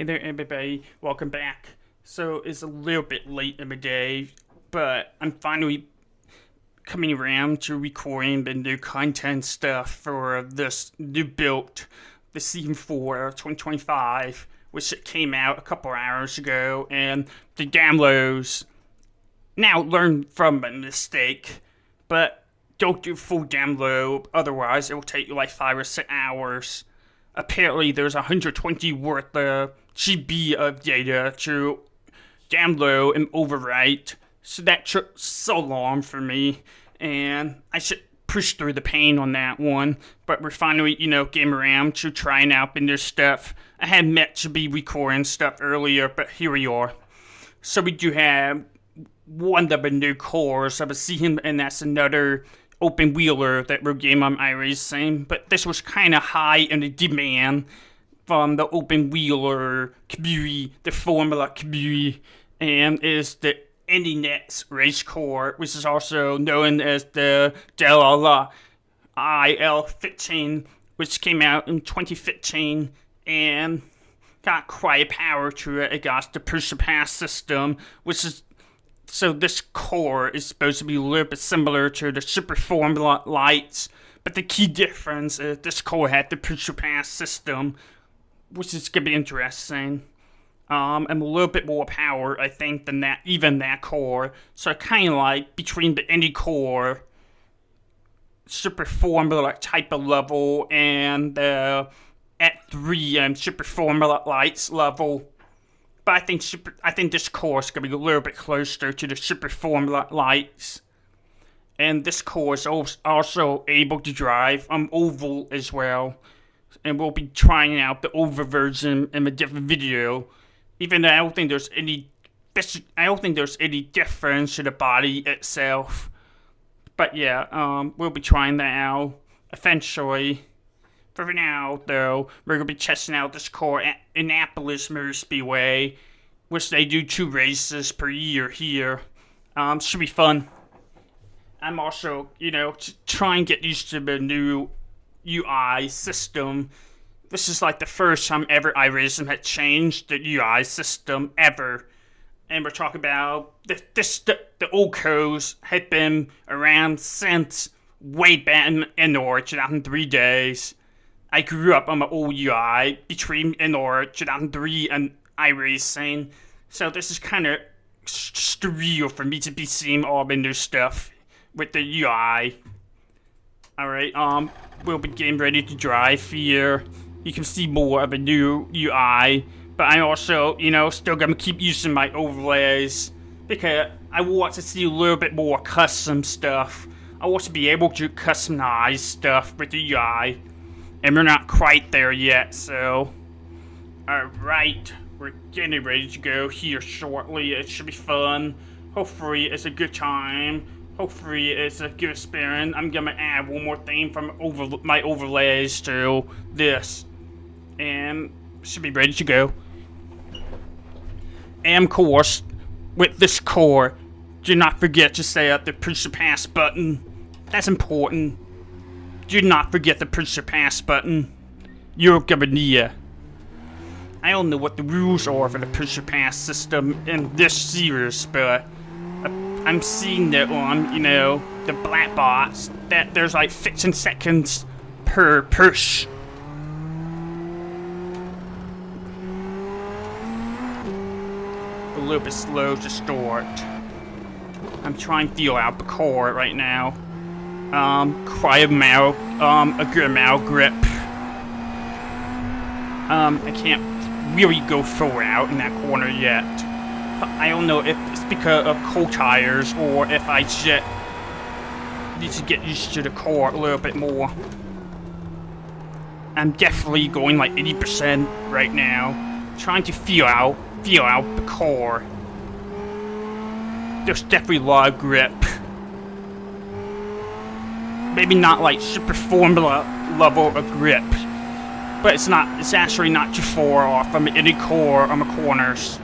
Hey there, everybody. Welcome back. So it's a little bit late in the day, but I'm finally coming around to recording the new content stuff for this new build, the Season 4 of 2025, which it came out a couple hours ago, and the downloads now learn from a mistake, but don't do full download, otherwise it will take you like 5 or 6 hours. Apparently there's 120 worth of GB of data to download and overwrite, so that took so long for me, and I should push through the pain on that one, but we're finally, getting around to trying out the new stuff. I had meant to be recording stuff earlier, but here we are. So we do have one of the new cores of a season, and that's another open wheeler that we're game on iRacing, but this was kind of high in the demand from the open wheeler community, the Formula community, and is the Indy NXT race core, which is also known as the Dallara IL-15, which came out in 2015 and got quite a power to it. It got the push pass system, which is so this core is supposed to be a little bit similar to the Super Formula Lights, but the key difference is this core had the push pass system, which is gonna be interesting. And a little bit more power, I think, than that core. So kind of like between the Indy core, Super Formula type of level, and the at 3 and Super Formula Lights level. But I think this core is going to be a little bit closer to the Super Formula Lights. And this core is also able to drive oval as well. And we'll be trying out the oval version in a different video. Even though I don't think there's any difference to the body itself. But yeah, we'll be trying that out eventually. For now, though, we're going to be testing out this core at Indianapolis Motor Speedway, which they do 2 races per year here. Should be fun. I'm also, trying to get used to the new UI system. This is like the first time ever iRacing had changed the UI system ever. And we're talking about the old codes had been around since way back in 2003 days. I grew up on the old UI between 2003 and iRacing, so this is kind of surreal for me to be seeing all the new stuff with the UI. Alright, we'll be getting ready to drive here. You can see more of the new UI, but I also, still gonna keep using my overlays because I want to see a little bit more custom stuff. I want to be able to customize stuff with the UI. And we're not quite there yet, so alright, we're getting ready to go here shortly. It should be fun. Hopefully it's a good time. Hopefully it's a good experience. I'm gonna add one more thing from my overlays to this, and should be ready to go. And of course, with this core, do not forget to set up the push the pass button. That's important. Do not forget to push the pass button. You're gonna need it. I don't know what the rules are for the push the pass system in this series, but I'm seeing that on, the black box, that there's like 15 seconds per push. A little bit slow to start. I'm trying to feel out the core right now. Quite a good amount of grip. I can't really go full out in that corner yet. I don't know if it's because of cold tires or if I just need to get used to the core a little bit more. I'm definitely going like 80% right now, trying to feel out the core. There's definitely a lot of grip. Maybe not like Super Formula level of grip, but it's actually not too far off from any core on the corners.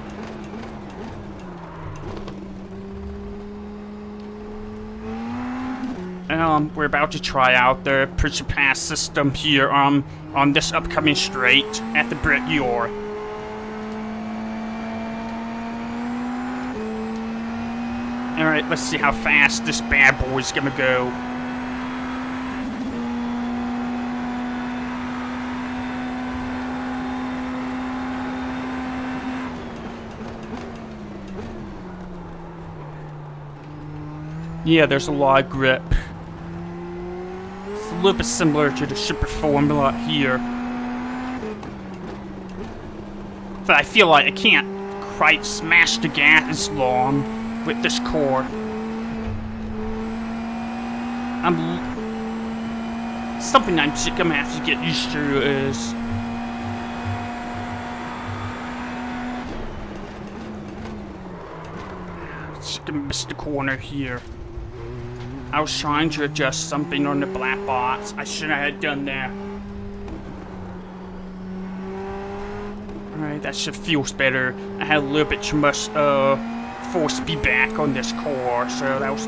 We're about to try out the push pass system here on this upcoming straight at the Brickyard. Alright, let's see how fast this bad boy's gonna go. Yeah, there's a lot of grip. It's a little bit similar to the Super Formula here. But I feel like I can't quite smash the gas as long with this car. Something I'm just gonna have to get used to is just gonna miss the corner here. I was trying to adjust something on the black box. I shouldn't have done that. Alright, that should feel better. I had a little bit too much force feedback on this car, so that was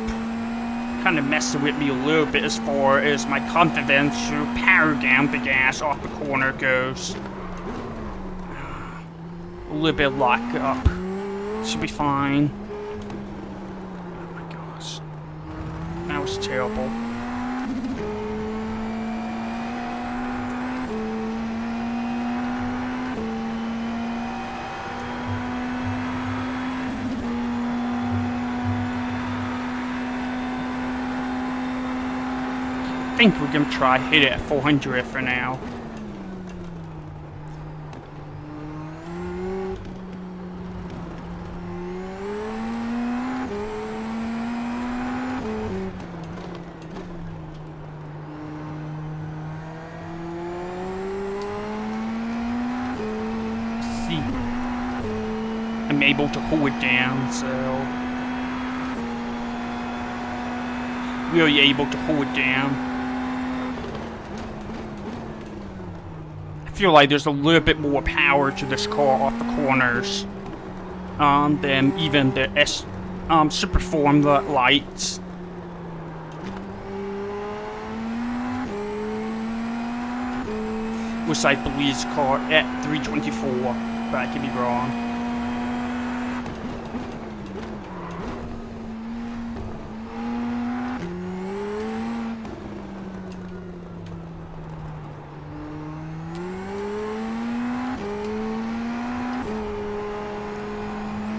kind of messing with me a little bit as far as my confidence to power down the gas off the corner goes. A little bit of lock up. Should be fine. Oh my gosh. That was terrible. I think we're gonna try hit it at 400 for now. See, I'm able to hold it down, so really able to hold it down. I feel like there's a little bit more power to this car off the corners than even the Super Formula lights. Which I believe is car at 324, but I could be wrong.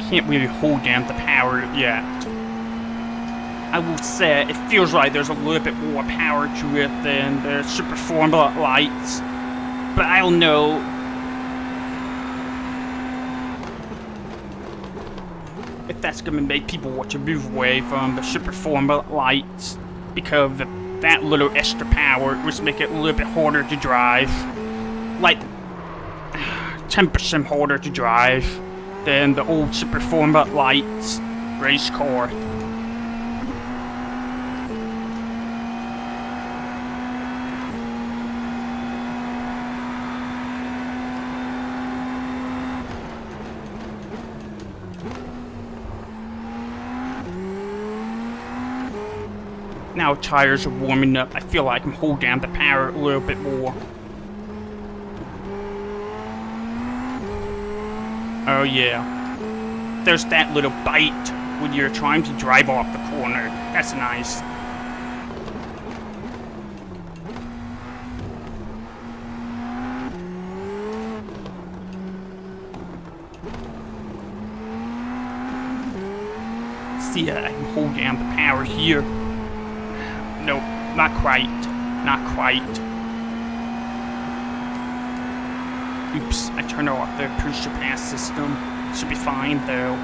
Can't really hold down the power yet. I will say it feels like there's a little bit more power to it than the Super Formula lights, but I don't know. If that's gonna make people want to move away from the Super Formula lights because that little extra power was make it a little bit harder to drive, like 10% harder to drive than the old Super Formula lights race car. Now tires are warming up. I feel like I can hold down the power a little bit more. Oh yeah. There's that little bite when you're trying to drive off the corner. That's nice. See, I can hold down the power here. Nope, not quite. Not quite. Oops, I turned off the push to pass system. Should be fine though.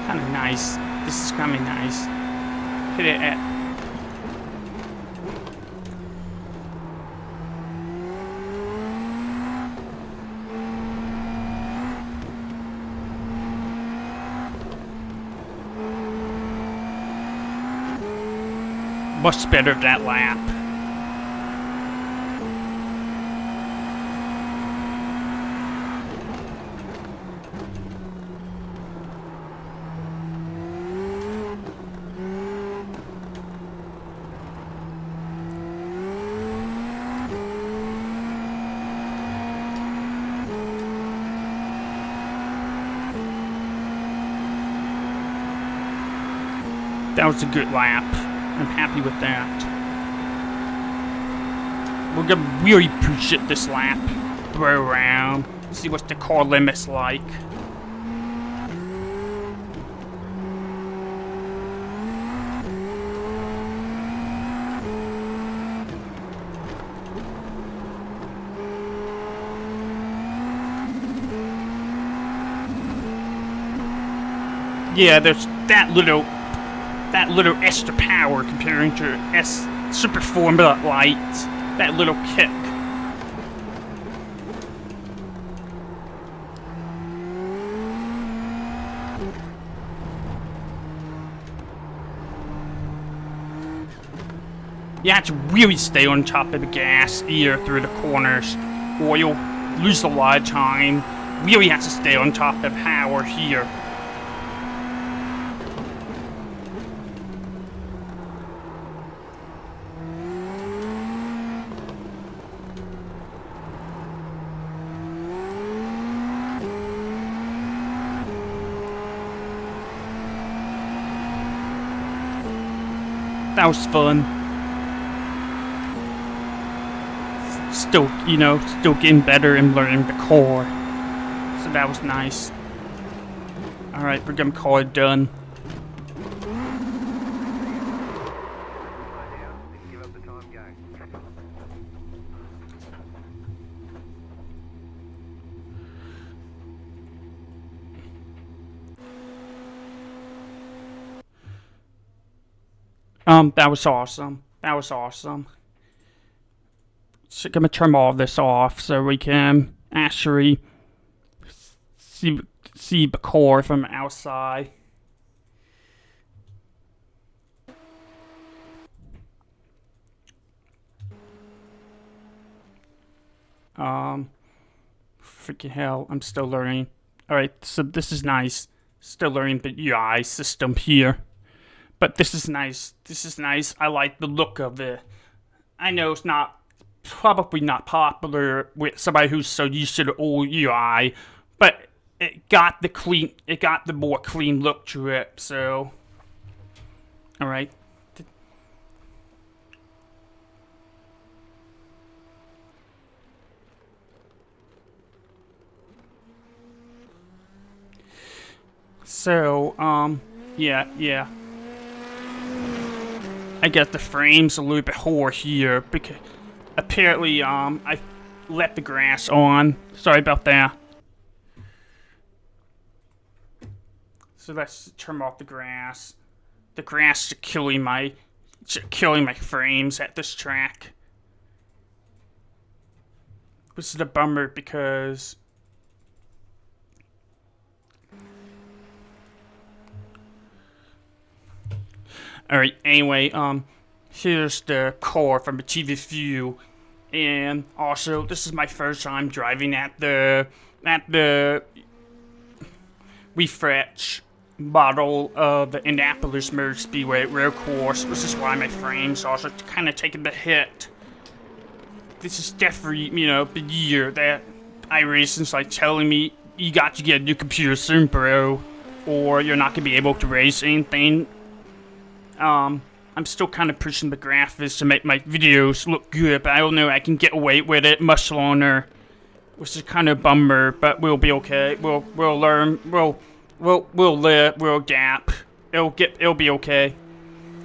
Kind of nice. This is kind of nice. Hit it at. much better that lap. That was a good lap. I'm happy with that. We're gonna really push it this lap. Throw around. See what the car limit's like. Yeah, there's that little extra power comparing to Super Formula Light. That little kick. You have to really stay on top of the gas here through the corners, or you'll lose a lot of time. Really have to stay on top of power here. That was fun. Still, still getting better and learning the core. So that was nice. Alright, we're gonna call it done. That was awesome. That was awesome. So I'm gonna turn all of this off so we can actually see the core from outside. Freaking hell, I'm still learning. Alright, so this is nice. Still learning the UI system here. But this is nice. This is nice. I like the look of it. I know it's probably not popular with somebody who's so used to the old UI, but it got the more clean look to it. So, all right. So, yeah. I got the frames a little bit hoar here because apparently I let the grass on. Sorry about that. So let's turn off the grass. The grass is killing my frames at this track. This is a bummer because alright, anyway, here's the core from the TV view, and also this is my first time driving at the refresh model of the Indianapolis Motor Speedway road course, which is why my frames also kind of taking the hit. This is definitely, the year that iRacing's like telling me you got to get a new computer soon, bro, or you're not gonna be able to race anything. I'm still kind of pushing the graphics to make my videos look good, but I don't know I can get away with it much longer, which is kind of a bummer, but we'll be okay. We'll learn. We'll live. We'll adapt. It'll be okay.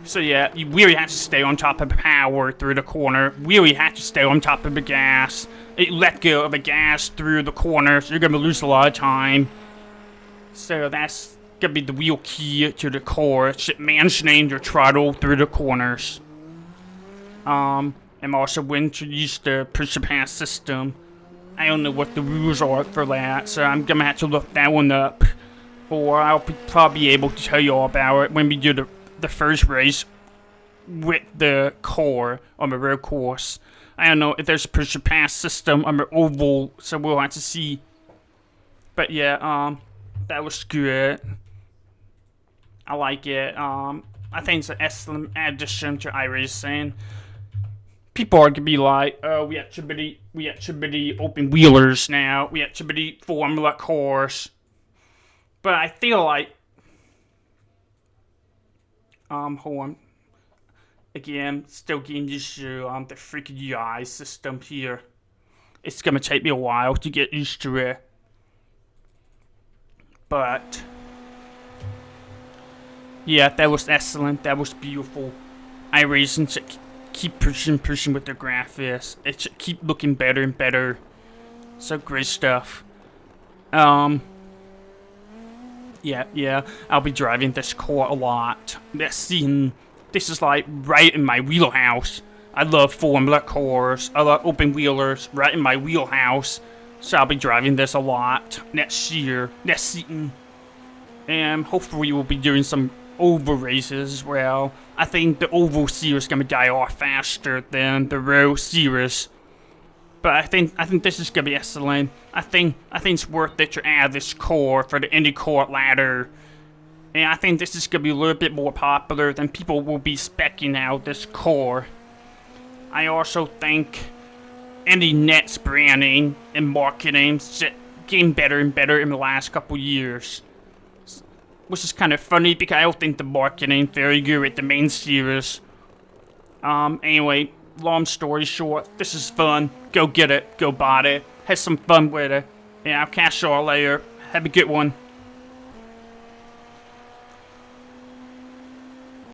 So yeah, you really have to stay on top of the power through the corner. Really have to stay on top of the gas. Let go of the gas through the corner, so you're gonna lose a lot of time. So that's gonna be the real key to the core. It's managing your throttle through the corners. I'm also when to use the push and pass system. I don't know what the rules are for that, so I'm gonna have to look that one up, or I'll probably be able to tell you all about it when we do the first race with the core on the road course. I don't know if there's a push pass system on the oval, so we'll have to see. But yeah, that was good. I like it. I think it's an excellent addition to iRacing. People are gonna be like, "Oh, we actually open wheelers now. We actually Formula cars." But I feel like, hold on. Again, still getting used to the freaking UI system here. It's gonna take me a while to get used to it. But yeah, that was excellent. That was beautiful. iRacing should keep pushing with the graphics. It should keep looking better and better. So great stuff. Yeah, I'll be driving this car a lot. This is like right in my wheelhouse. I love Formula cars. I love open wheelers, right in my wheelhouse. So I'll be driving this a lot next season. And hopefully we'll be doing some oval races as well. I think the oval series is gonna die off faster than the road series. But I think this is gonna be excellent. I think it's worth it to add this core for the IndyCar ladder. And I think this is gonna be a little bit more popular than people will be speccing out this core. I also think Indy NXT's branding and marketing is getting better and better in the last couple years. Which is kind of funny because I don't think the marketing very good with the main series. Anyway, long story short, this is fun. Go get it. Go buy it. Have some fun with it. And I'll catch y'all later. Have a good one.